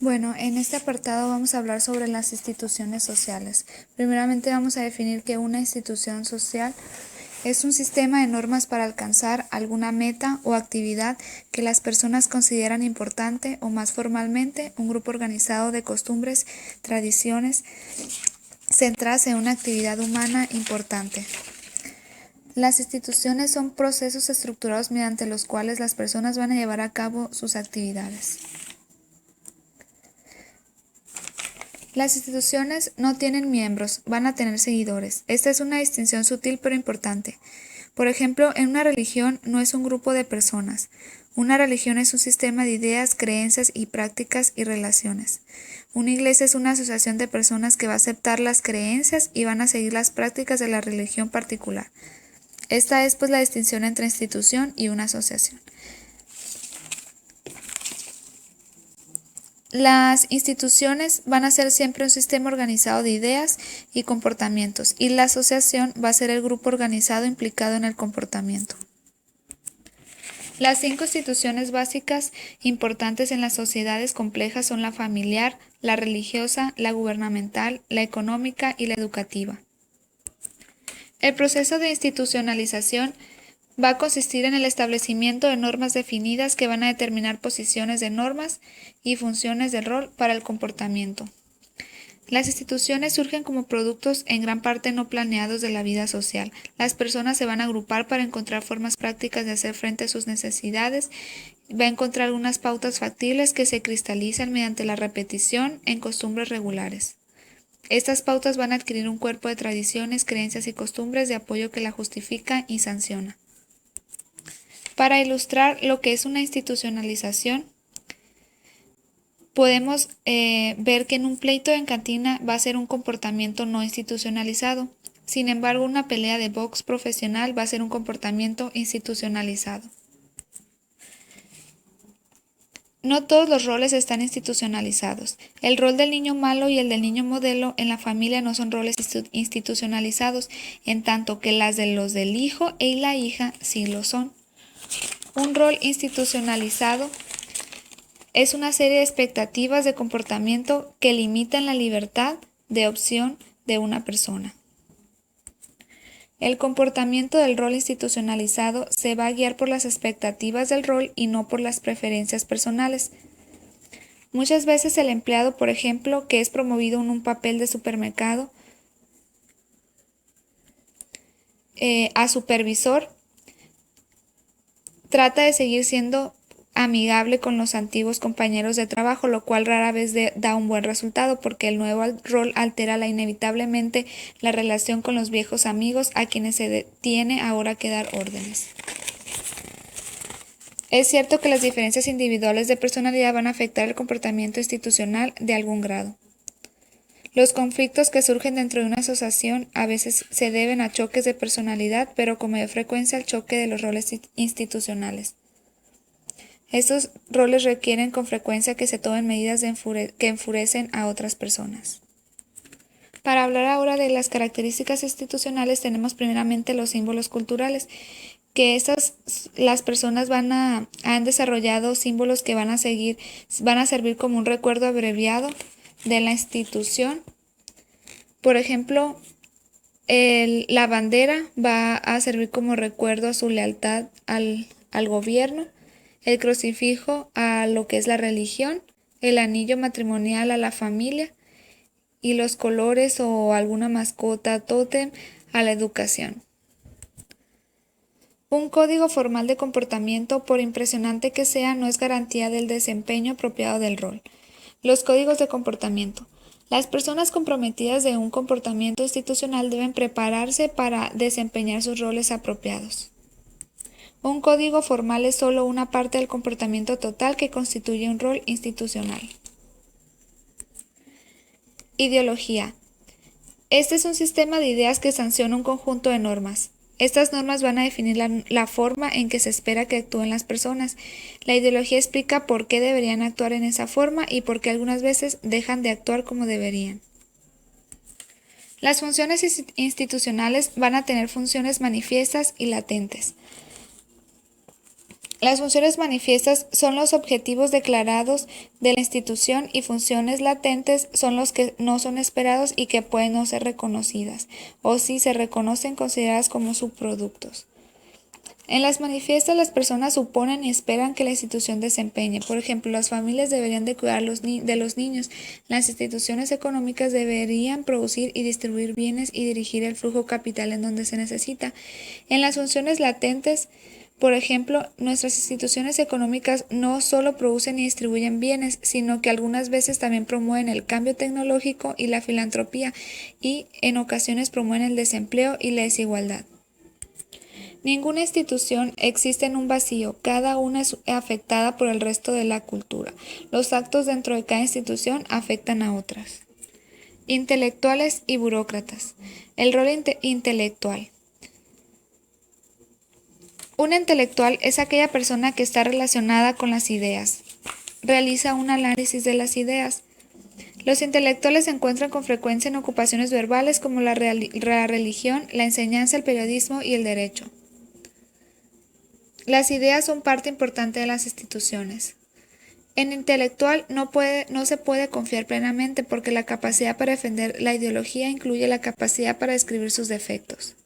Bueno, en este apartado vamos a hablar sobre las instituciones sociales. Primeramente vamos a definir que una institución social es un sistema de normas para alcanzar alguna meta o actividad que las personas consideran importante o, más formalmente, un grupo organizado de costumbres, tradiciones centradas en una actividad humana importante. Las instituciones son procesos estructurados mediante los cuales las personas van a llevar a cabo sus actividades. Las instituciones no tienen miembros, van a tener seguidores. Esta es una distinción sutil pero importante. Por ejemplo, en una religión no es un grupo de personas. Una religión es un sistema de ideas, creencias y prácticas y relaciones. Una iglesia es una asociación de personas que va a aceptar las creencias y van a seguir las prácticas de la religión particular. Esta es pues la distinción entre institución y una asociación. Las instituciones van a ser siempre un sistema organizado de ideas y comportamientos, y la asociación va a ser el grupo organizado implicado en el comportamiento. Las 5 instituciones básicas importantes en las sociedades complejas son la familiar, la religiosa, la gubernamental, la económica y la educativa. El proceso de institucionalización va a consistir en el establecimiento de normas definidas que van a determinar posiciones de normas y funciones de rol para el comportamiento. Las instituciones surgen como productos en gran parte no planeados de la vida social. Las personas se van a agrupar para encontrar formas prácticas de hacer frente a sus necesidades. Va a encontrar algunas pautas factibles que se cristalizan mediante la repetición en costumbres regulares. Estas pautas van a adquirir un cuerpo de tradiciones, creencias y costumbres de apoyo que la justifica y sanciona. Para ilustrar lo que es una institucionalización, podemos ver que en un pleito en cantina va a ser un comportamiento no institucionalizado. Sin embargo, una pelea de box profesional va a ser un comportamiento institucionalizado. No todos los roles están institucionalizados. El rol del niño malo y el del niño modelo en la familia no son roles institucionalizados, en tanto que las de los del hijo y la hija sí lo son. Un rol institucionalizado es una serie de expectativas de comportamiento que limitan la libertad de opción de una persona. El comportamiento del rol institucionalizado se va a guiar por las expectativas del rol y no por las preferencias personales. Muchas veces el empleado, por ejemplo, que es promovido en un papel de supermercado a supervisor, trata de seguir siendo amigable con los antiguos compañeros de trabajo, lo cual rara vez da un buen resultado porque el nuevo rol altera inevitablemente la relación con los viejos amigos a quienes se tiene ahora que dar órdenes. Es cierto que las diferencias individuales de personalidad van a afectar el comportamiento institucional de algún grado. Los conflictos que surgen dentro de una asociación a veces se deben a choques de personalidad, pero con mayor frecuencia al choque de los roles institucionales. Estos roles requieren con frecuencia que se tomen medidas que enfurecen a otras personas. Para hablar ahora de las características institucionales, tenemos primeramente los símbolos culturales, que las personas han desarrollado símbolos que van a servir como un recuerdo abreviado de la institución. Por ejemplo, la bandera va a servir como recuerdo a su lealtad al gobierno, el crucifijo a lo que es la religión, el anillo matrimonial a la familia y los colores o alguna mascota tótem a la educación. Un código formal de comportamiento, por impresionante que sea, no es garantía del desempeño apropiado del rol. Los códigos de comportamiento. Las personas comprometidas de un comportamiento institucional deben prepararse para desempeñar sus roles apropiados. Un código formal es solo una parte del comportamiento total que constituye un rol institucional. Ideología. Este es un sistema de ideas que sanciona un conjunto de normas. Estas normas van a definir la forma en que se espera que actúen las personas. La ideología explica por qué deberían actuar en esa forma y por qué algunas veces dejan de actuar como deberían. Las funciones institucionales van a tener funciones manifiestas y latentes. Las funciones manifiestas son los objetivos declarados de la institución y funciones latentes son los que no son esperados y que pueden no ser reconocidas, o si se reconocen consideradas como subproductos. En las manifiestas las personas suponen y esperan que la institución desempeñe. Por ejemplo, las familias deberían de cuidar de los niños, las instituciones económicas deberían producir y distribuir bienes y dirigir el flujo capital en donde se necesita. En las funciones latentes, por ejemplo, nuestras instituciones económicas no solo producen y distribuyen bienes, sino que algunas veces también promueven el cambio tecnológico y la filantropía y en ocasiones promueven el desempleo y la desigualdad. Ninguna institución existe en un vacío, cada una es afectada por el resto de la cultura. Los actos dentro de cada institución afectan a otras. Intelectuales y burócratas. El rol intelectual. Un intelectual es aquella persona que está relacionada con las ideas. Realiza un análisis de las ideas. Los intelectuales se encuentran con frecuencia en ocupaciones verbales como la religión, la enseñanza, el periodismo y el derecho. Las ideas son parte importante de las instituciones. En intelectual no se puede confiar plenamente porque la capacidad para defender la ideología incluye la capacidad para describir sus defectos.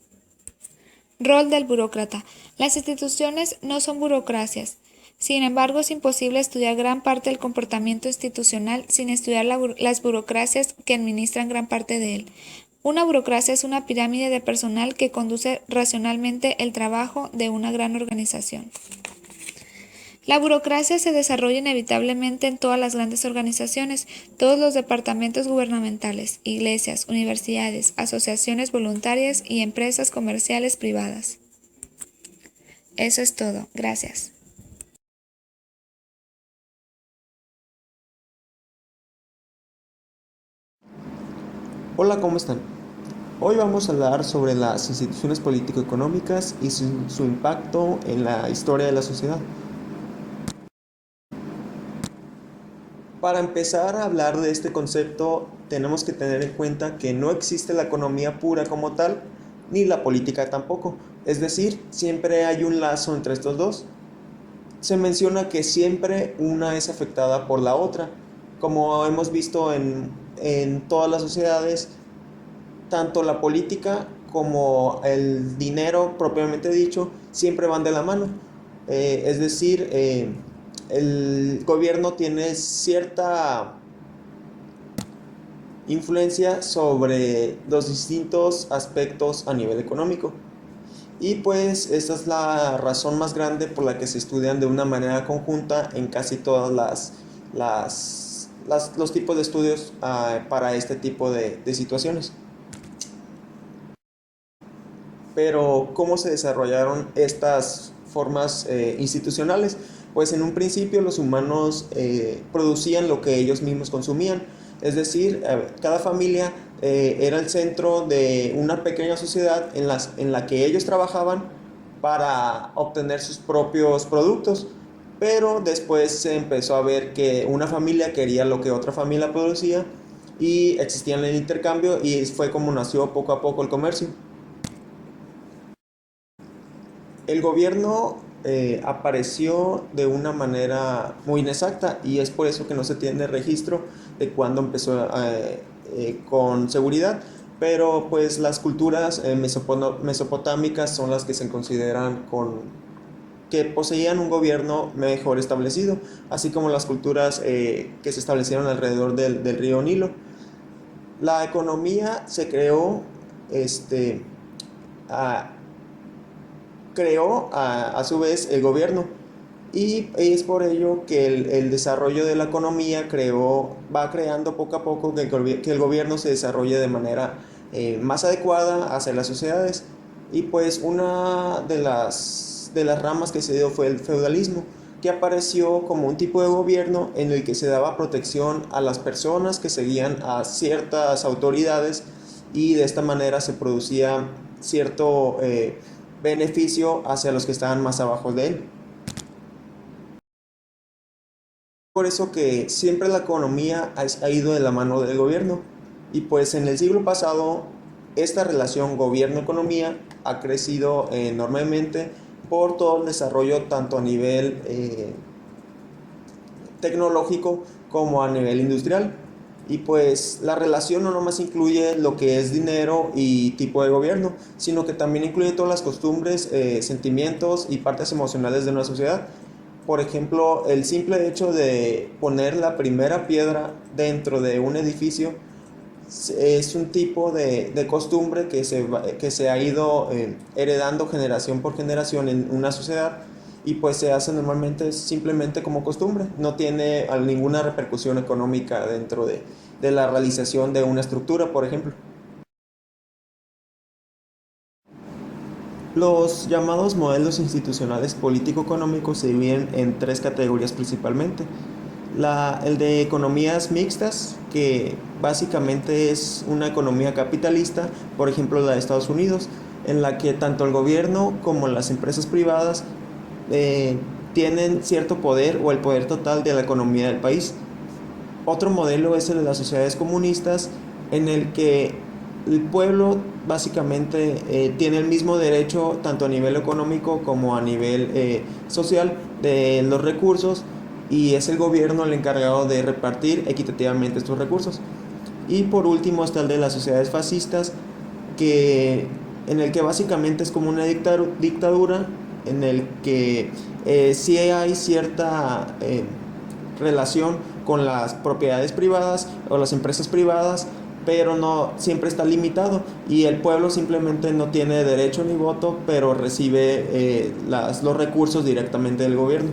Rol del burócrata. Las instituciones no son burocracias. Sin embargo, es imposible estudiar gran parte del comportamiento institucional sin estudiar las burocracias que administran gran parte de él. Una burocracia es una pirámide de personal que conduce racionalmente el trabajo de una gran organización. La burocracia se desarrolla inevitablemente en todas las grandes organizaciones, todos los departamentos gubernamentales, iglesias, universidades, asociaciones voluntarias y empresas comerciales privadas. Eso es todo. Gracias. Hola, ¿cómo están? Hoy vamos a hablar sobre las instituciones político-económicas y su impacto en la historia de la sociedad. Para empezar a hablar de este concepto, tenemos que tener en cuenta que no existe la economía pura como tal, ni la política tampoco. Es decir, siempre hay un lazo entre estos dos. Se menciona que siempre una es afectada por la otra. Como hemos visto en todas las sociedades, tanto la política como el dinero propiamente dicho siempre van de la mano. Es decir, el gobierno tiene cierta influencia sobre los distintos aspectos a nivel económico. Y pues esta es la razón más grande por la que se estudian de una manera conjunta en casi todas los tipos de estudios para este tipo de situaciones. Pero ¿cómo se desarrollaron estas formas institucionales? Pues en un principio los humanos producían lo que ellos mismos consumían, es decir, cada familia era el centro de una pequeña sociedad en la que ellos trabajaban para obtener sus propios productos, pero después se empezó a ver que una familia quería lo que otra familia producía y existía el intercambio y fue como nació poco a poco el comercio. El gobierno apareció de una manera muy inexacta y es por eso que no se tiene registro de cuándo empezó con seguridad, pero pues las culturas mesopotámicas son las que se consideran que poseían un gobierno mejor establecido, así como las culturas que se establecieron alrededor del río Nilo. La economía se creó a creó a su vez el gobierno y es por ello que el desarrollo de la economía va creando poco a poco que el gobierno se desarrolle de manera más adecuada hacia las sociedades. Y pues una de las ramas que se dio fue el feudalismo, que apareció como un tipo de gobierno en el que se daba protección a las personas que seguían a ciertas autoridades y de esta manera se producía cierto beneficio hacia los que estaban más abajo de él. Por eso que siempre la economía ha ido de la mano del gobierno y pues en el siglo pasado esta relación gobierno-economía ha crecido enormemente por todo el desarrollo tanto a nivel tecnológico como a nivel industrial. Y pues la relación no nomás incluye lo que es dinero y tipo de gobierno, sino que también incluye todas las costumbres, sentimientos y partes emocionales de una sociedad. Por ejemplo, el simple hecho de poner la primera piedra dentro de un edificio es un tipo de costumbre que se ha ido heredando generación por generación en una sociedad, y pues se hace normalmente simplemente como costumbre, no tiene ninguna repercusión económica dentro de la realización de una estructura, por ejemplo. Los llamados modelos institucionales político-económicos se dividen en tres categorías principalmente. El de economías mixtas, que básicamente es una economía capitalista, por ejemplo la de Estados Unidos, en la que tanto el gobierno como las empresas privadas eh, tienen cierto poder o el poder total de la economía del país. Otro modelo es el de las sociedades comunistas, en el que el pueblo básicamente tiene el mismo derecho tanto a nivel económico como a nivel social de los recursos, y es el gobierno el encargado de repartir equitativamente estos recursos. Y por último está el de las sociedades fascistas, en el que básicamente es como una dictadura, en el que sí hay cierta relación con las propiedades privadas o las empresas privadas, pero no siempre está limitado, y el pueblo simplemente no tiene derecho ni voto, pero recibe los recursos directamente del gobierno.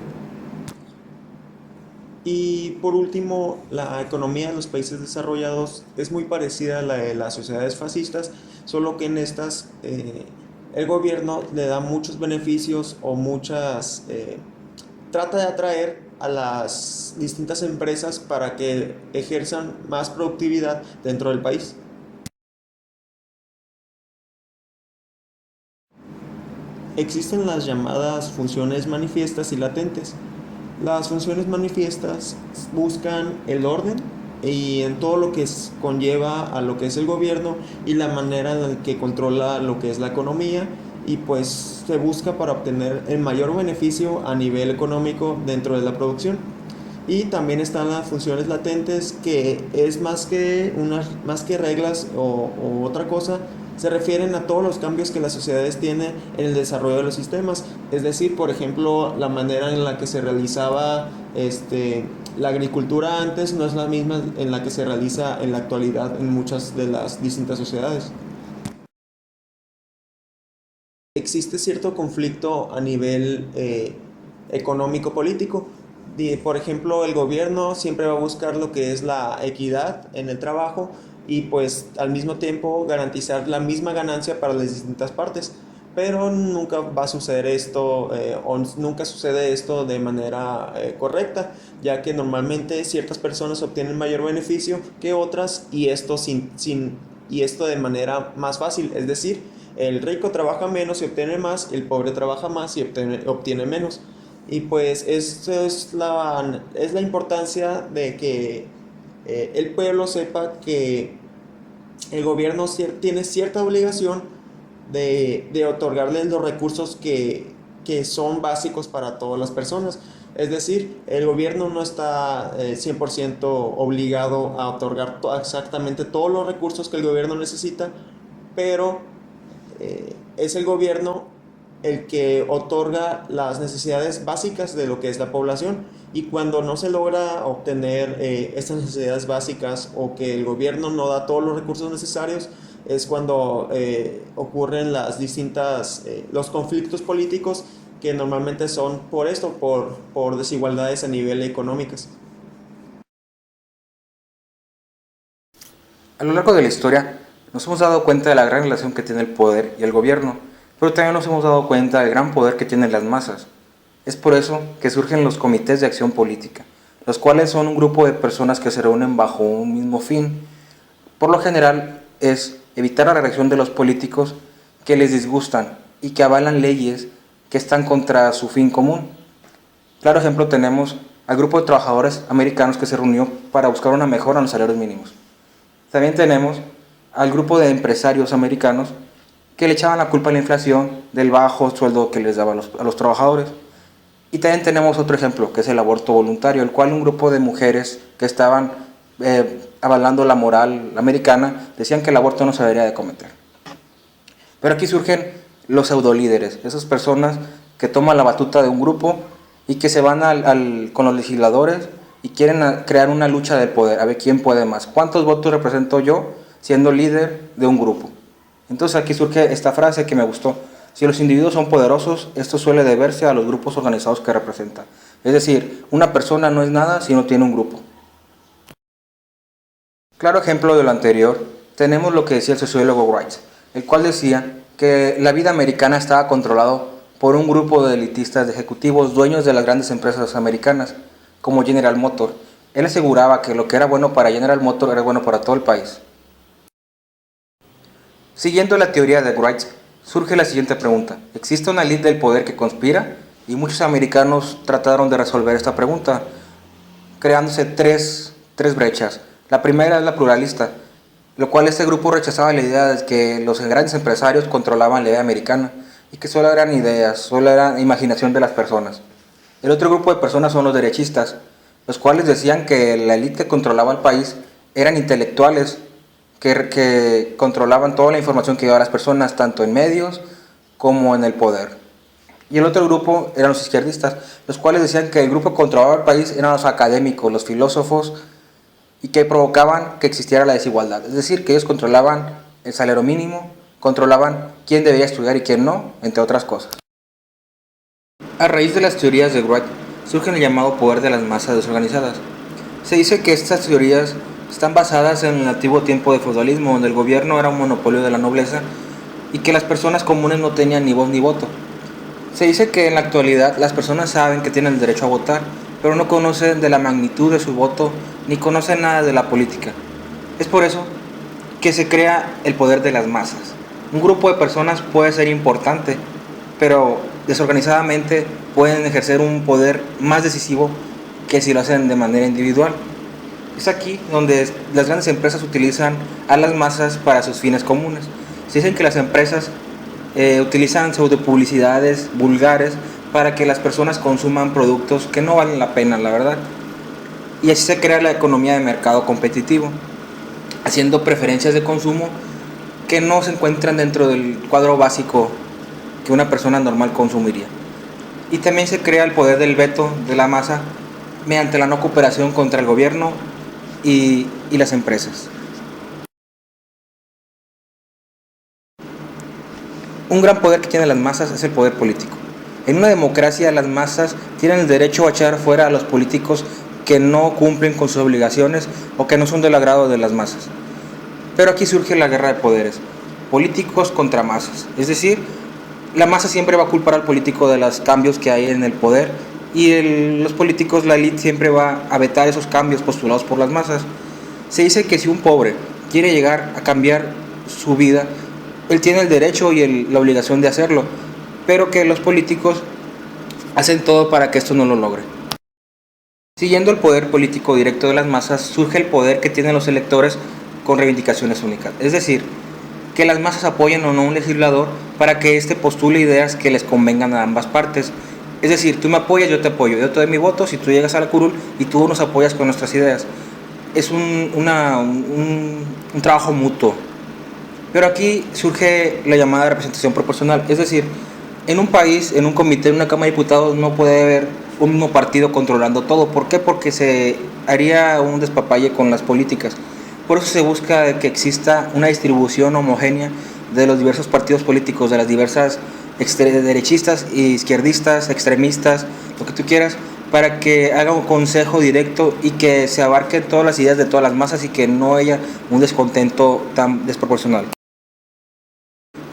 Y por último, la economía de los países desarrollados es muy parecida a la de las sociedades fascistas, solo que en estas el gobierno le da muchos beneficios o trata de atraer a las distintas empresas para que ejerzan más productividad dentro del país. Existen las llamadas funciones manifiestas y latentes. Las funciones manifiestas buscan el orden y en todo lo que conlleva a lo que es el gobierno y la manera en la que controla lo que es la economía, y pues se busca para obtener el mayor beneficio a nivel económico dentro de la producción. Y también están las funciones latentes, que es más que reglas o otra cosa, se refieren a todos los cambios que las sociedades tienen en el desarrollo de los sistemas. Es decir, por ejemplo, la manera en la que se realizaba la agricultura antes no es la misma en la que se realiza en la actualidad en muchas de las distintas sociedades. Existe cierto conflicto a nivel económico-político. Por ejemplo, el gobierno siempre va a buscar lo que es la equidad en el trabajo, y pues al mismo tiempo garantizar la misma ganancia para las distintas partes. Pero nunca va a suceder esto o nunca sucede esto de manera correcta, ya que normalmente ciertas personas obtienen mayor beneficio que otras, y esto y esto de manera más fácil, es decir, el rico trabaja menos y obtiene más, el pobre trabaja más y obtiene menos. Y pues eso es la importancia de que el pueblo sepa que el gobierno tiene cierta obligación de otorgarles los recursos que son básicos para todas las personas. Es decir, el gobierno no está 100% obligado a otorgar exactamente todos los recursos que el gobierno necesita, pero es el gobierno el que otorga las necesidades básicas de lo que es la población, y cuando no se logra obtener estas necesidades básicas, o que el gobierno no da todos los recursos necesarios, es cuando ocurren los conflictos políticos, que normalmente son por esto, por desigualdades a nivel económicas. A lo largo de la historia nos hemos dado cuenta de la gran relación que tiene el poder y el gobierno, pero también nos hemos dado cuenta del gran poder que tienen las masas. Es por eso que surgen los comités de acción política, los cuales son un grupo de personas que se reúnen bajo un mismo fin. Por lo general es evitar la reacción de los políticos que les disgustan y que avalan leyes que están contra su fin común. Claro ejemplo tenemos al grupo de trabajadores americanos que se reunió para buscar una mejora en los salarios mínimos. También tenemos al grupo de empresarios americanos que le echaban la culpa a la inflación del bajo sueldo que les daban a los trabajadores. Y también tenemos otro ejemplo, que es el aborto voluntario, el cual un grupo de mujeres que estaban avalando la moral americana decían que el aborto no se debería de cometer. Pero aquí surgen los pseudolíderes, esas personas que toman la batuta de un grupo y que se van con los legisladores y quieren crear una lucha del poder, a ver quién puede más. ¿Cuántos votos represento yo siendo líder de un grupo? Entonces aquí surge esta frase que me gustó. Si los individuos son poderosos, esto suele deberse a los grupos organizados que representan. Es decir, una persona no es nada si no tiene un grupo. Claro ejemplo de lo anterior, tenemos lo que decía el sociólogo Wright, el cual decía que la vida americana estaba controlado por un grupo de elitistas de ejecutivos dueños de las grandes empresas americanas, como General Motors. Él aseguraba que lo que era bueno para General Motors era bueno para todo el país. Siguiendo la teoría de Wright, surge la siguiente pregunta. ¿Existe una élite del poder que conspira? Y muchos americanos trataron de resolver esta pregunta, creándose tres brechas. La primera es la pluralista, lo cual este grupo rechazaba la idea de que los grandes empresarios controlaban la idea americana y que solo eran ideas, solo era imaginación de las personas. El otro grupo de personas son los derechistas, los cuales decían que la élite que controlaba el país eran intelectuales que controlaban toda la información que llevaba a las personas, tanto en medios como en el poder. Y el otro grupo eran los izquierdistas, los cuales decían que el grupo que controlaba el país eran los académicos, los filósofos, y que provocaban que existiera la desigualdad. Es decir, que ellos controlaban el salario mínimo, controlaban quién debería estudiar y quién no, entre otras cosas. A raíz de las teorías de Wright, surge el llamado poder de las masas desorganizadas. Se dice que estas teorías están basadas en el antiguo tiempo de feudalismo, donde el gobierno era un monopolio de la nobleza y que las personas comunes no tenían ni voz ni voto. Se dice que en la actualidad las personas saben que tienen el derecho a votar, pero no conocen de la magnitud de su voto ni conocen nada de la política. Es por eso que se crea el poder de las masas. Un grupo de personas puede ser importante, pero desorganizadamente pueden ejercer un poder más decisivo que si lo hacen de manera individual. Es aquí donde las grandes empresas utilizan a las masas para sus fines comunes. Se dicen que las empresas utilizan pseudopublicidades vulgares para que las personas consuman productos que no valen la pena, la verdad. Y así se crea la economía de mercado competitivo, haciendo preferencias de consumo que no se encuentran dentro del cuadro básico que una persona normal consumiría. Y también se crea el poder del veto de la masa mediante la no cooperación contra el gobierno y las empresas. Un gran poder que tienen las masas es el poder político. En una democracia las masas tienen el derecho a echar fuera a los políticos que no cumplen con sus obligaciones o que no son del agrado de las masas. Pero aquí surge la guerra de poderes, políticos contra masas. Es decir, la masa siempre va a culpar al político de los cambios que hay en el poder y los políticos, la élite, siempre va a vetar esos cambios postulados por las masas. Se dice que si un pobre quiere llegar a cambiar su vida, él tiene el derecho y la obligación de hacerlo, pero que los políticos hacen todo para que esto no lo logre. Siguiendo el poder político directo de las masas, surge el poder que tienen los electores con reivindicaciones únicas. Es decir, que las masas apoyen o no a un legislador para que éste postule ideas que les convengan a ambas partes. Es decir, tú me apoyas, yo te apoyo, yo te doy mi voto si tú llegas a la curul y tú nos apoyas con nuestras ideas. Es un trabajo mutuo. Pero aquí surge la llamada representación proporcional. Es decir, en un país, en un comité, en una Cámara de Diputados, no puede haber un mismo partido controlando todo. ¿Por qué? Porque se haría un despapalle con las políticas. Por eso se busca que exista una distribución homogénea de los diversos partidos políticos, de las diversas derechistas, izquierdistas, extremistas, lo que tú quieras, para que haga un consejo directo y que se abarquen todas las ideas de todas las masas y que no haya un descontento tan desproporcional.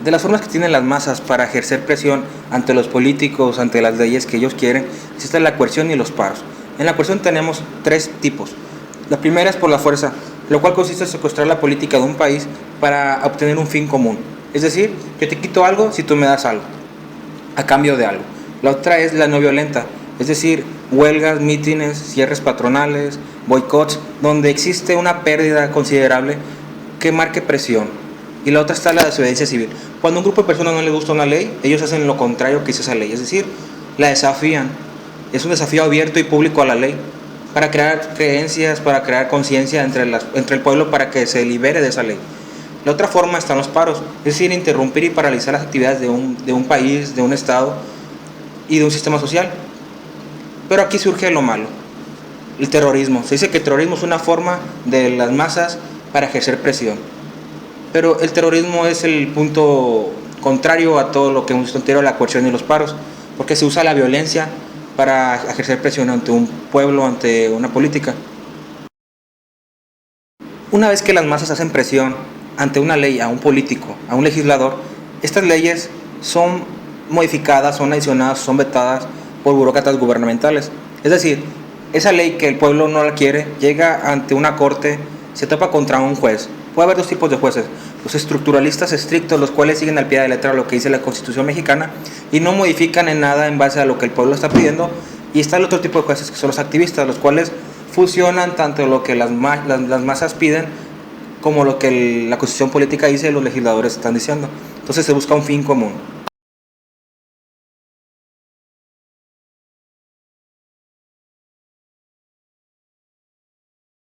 De las formas que tienen las masas para ejercer presión ante los políticos, ante las leyes que ellos quieren, existe la coerción y los paros. En la coerción tenemos tres tipos. La primera es por la fuerza, lo cual consiste en secuestrar la política de un país para obtener un fin común. Es decir, yo te quito algo si tú me das algo, a cambio de algo. La otra es la no violenta, es decir, huelgas, mítines, cierres patronales, boicots, donde existe una pérdida considerable que marque presión. Y la otra está la desobediencia civil, Cuando a un grupo de personas no les gusta una ley, ellos hacen lo contrario que dice esa ley, es decir, la desafían. Es un desafío abierto y público a la ley, para crear creencias, para crear conciencia entre el pueblo para que se libere de esa ley. La otra forma están los paros, es decir, interrumpir y paralizar las actividades de un país, de un estado y de un sistema social. Pero aquí surge lo malo, el terrorismo. Se dice que el terrorismo es una forma de las masas para ejercer presión. Pero el terrorismo es el punto contrario a todo lo que hemos visto anterior, la coerción y los paros, porque se usa la violencia para ejercer presión ante un pueblo, ante una política. Una vez que las masas hacen presión ante una ley, a un político, a un legislador, estas leyes son modificadas, son adicionadas, son vetadas por burócratas gubernamentales. Es decir, esa ley que el pueblo no la quiere, llega ante una corte, se topa contra un juez. Puede haber dos tipos de jueces: los estructuralistas estrictos, los cuales siguen al pie de la letra lo que dice la Constitución mexicana y no modifican en nada en base a lo que el pueblo está pidiendo, y está el otro tipo de jueces, que son los activistas, los cuales fusionan tanto lo que las masas piden como lo que la Constitución política dice y los legisladores están diciendo. Entonces se busca un fin común.